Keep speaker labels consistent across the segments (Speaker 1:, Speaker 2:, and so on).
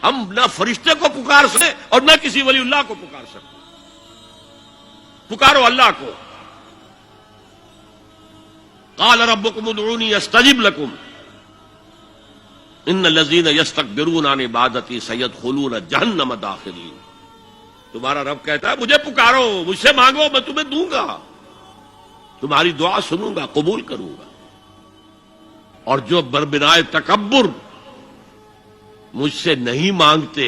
Speaker 1: ہم نہ فرشتے کو پکار سکتے اور نہ کسی ولی اللہ کو پکار سکتے. پکارو اللہ کو. قال ربکم ادعونی استجب لکم ان الذین یستکبرون عن عبادتی سیدخلون جہنم داخرین. تمہارا رب کہتا ہے مجھے پکارو، مجھ سے مانگو، میں تمہیں دوں گا، تمہاری دعا سنوں گا، قبول کروں گا. اور جو بربنائے تکبر مجھ سے نہیں مانگتے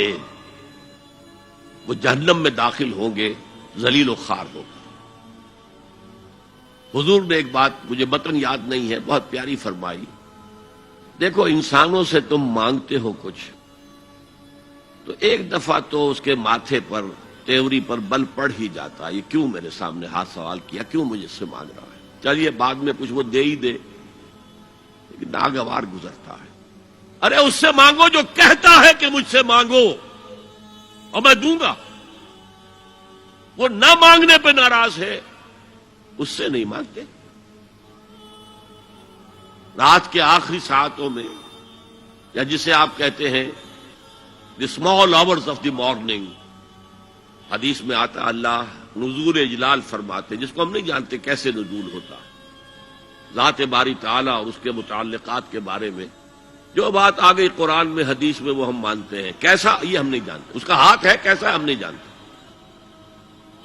Speaker 1: وہ جہنم میں داخل ہوں گے، ذلیل و خوار ہوں گے. حضور نے ایک بات مجھے متن یاد نہیں ہے، بہت پیاری فرمائی. دیکھو انسانوں سے تم مانگتے ہو کچھ تو ایک دفعہ تو اس کے ماتھے پر تیوری پر بل پڑ ہی جاتا ہے، یہ کیوں میرے سامنے ہاتھ سوال کیا، کیوں مجھے سے مانگ رہا ہے. چلیے بعد میں کچھ وہ دے ہی دے، لیکن ناگوار گزرتا ہے. ارے اس سے مانگو جو کہتا ہے کہ مجھ سے مانگو اور میں دوں گا. وہ نہ مانگنے پہ ناراض ہے، اس سے نہیں مانگتے. رات کے آخری ساعتوں میں، یا جسے آپ کہتے ہیں the small hours of the morning, حدیث میں آتا اللہ نزول اجلال فرماتے، جس کو ہم نہیں جانتے کیسے نزول ہوتا. ذات باری تعالیٰ اور اس کے متعلقات کے بارے میں جو بات آ گئی قرآن میں حدیث میں وہ ہم مانتے ہیں. کیسا یہ ہم نہیں جانتے. اس کا ہاتھ ہے کیسا ہے ہم نہیں جانتے.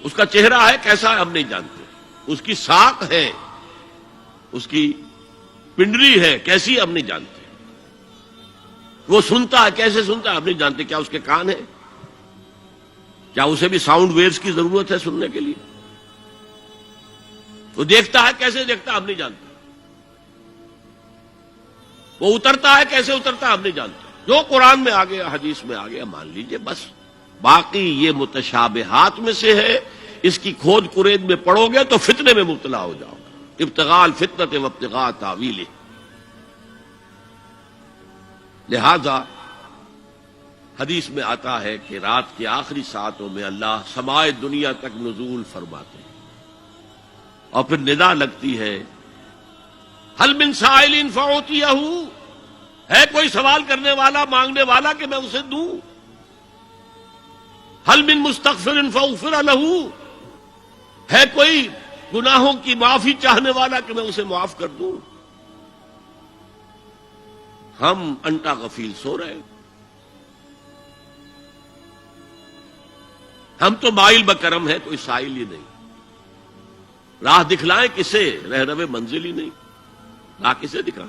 Speaker 1: اس کا چہرہ ہے کیسا ہے ہم نہیں جانتے. اس کی ساق ہے، اس کی پنڈلی ہے کیسی ہم نہیں جانتے. وہ سنتا ہے کیسے سنتا ہے ہم نہیں جانتے. کیا اس کے کان ہیں؟ کیا اسے بھی ساؤنڈ ویوز کی ضرورت ہے سننے کے لیے؟ وہ دیکھتا ہے کیسے دیکھتا ہے ہم نہیں جانتے. وہ اترتا ہے کیسے اترتا ہے ہم نہیں جانتے. جو قرآن میں آ گیا حدیث میں آ گیا مان لیجئے بس. باقی یہ متشابہات میں سے ہے، اس کی کھود کرید میں پڑو گے تو فتنے میں مبتلا ہو جاؤ گے. ابتغاء الفتنة وابتغاء تاویلہ. لہذا حدیث میں آتا ہے کہ رات کے آخری ساعتوں میں اللہ سمائے دنیا تک نزول فرماتے ہیں اور پھر ندا لگتی ہے هل من سائل فأعطیہ، ہے کوئی سوال کرنے والا مانگنے والا کہ میں اسے دوں. هل من مستغفر فأغفر له، ہے کوئی گناہوں کی معافی چاہنے والا کہ میں اسے معاف کر دوں. ہم انٹا غفیل سو رہے. ہم تو مائل بکرم ہے، کوئی سائل ہی نہیں. راہ دکھلائیں کسے، رہنما منزل ہی نہیں. راہ کسے دکھا؟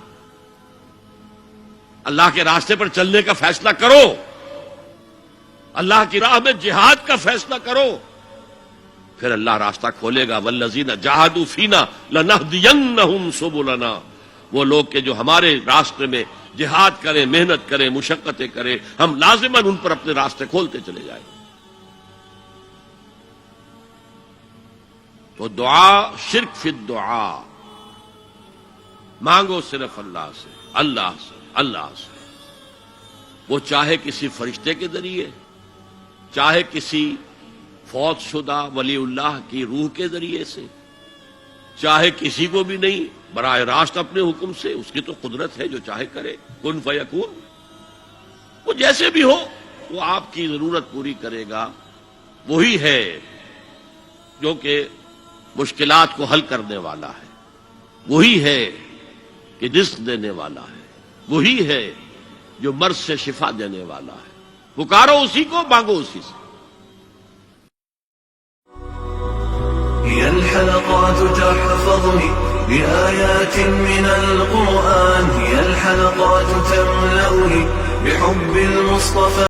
Speaker 1: اللہ کے راستے پر چلنے کا فیصلہ کرو، اللہ کی راہ میں جہاد کا فیصلہ کرو، پھر اللہ راستہ کھولے گا. والذین جاہدوا فینا لنہدینہم سبلنا. وہ لوگ کہ جو ہمارے راستے میں جہاد کریں، محنت کریں، مشقتیں کریں، ہم لازماً ان پر اپنے راستے کھولتے چلے جائیں. تو دعا شرک فی الدعا. مانگو صرف اللہ سے، اللہ سے، اللہ سے. وہ چاہے کسی فرشتے کے ذریعے، چاہے کسی فوت شدہ ولی اللہ کی روح کے ذریعے سے، چاہے کسی کو بھی نہیں، براہ راست اپنے حکم سے. اس کی تو قدرت ہے جو چاہے کرے. کن فیکون. وہ جیسے بھی ہو وہ آپ کی ضرورت پوری کرے گا. وہی ہے جو کہ مشکلات کو حل کرنے والا ہے، وہی ہے کہ رزق دینے والا ہے، وہی ہے جو مرض سے شفا دینے والا ہے. پکارو اسی کو، مانگو اسی سے.
Speaker 2: هي الحلقات تحفظني بآيات من القرآن، هي الحلقات تملأني بحب المصطفى.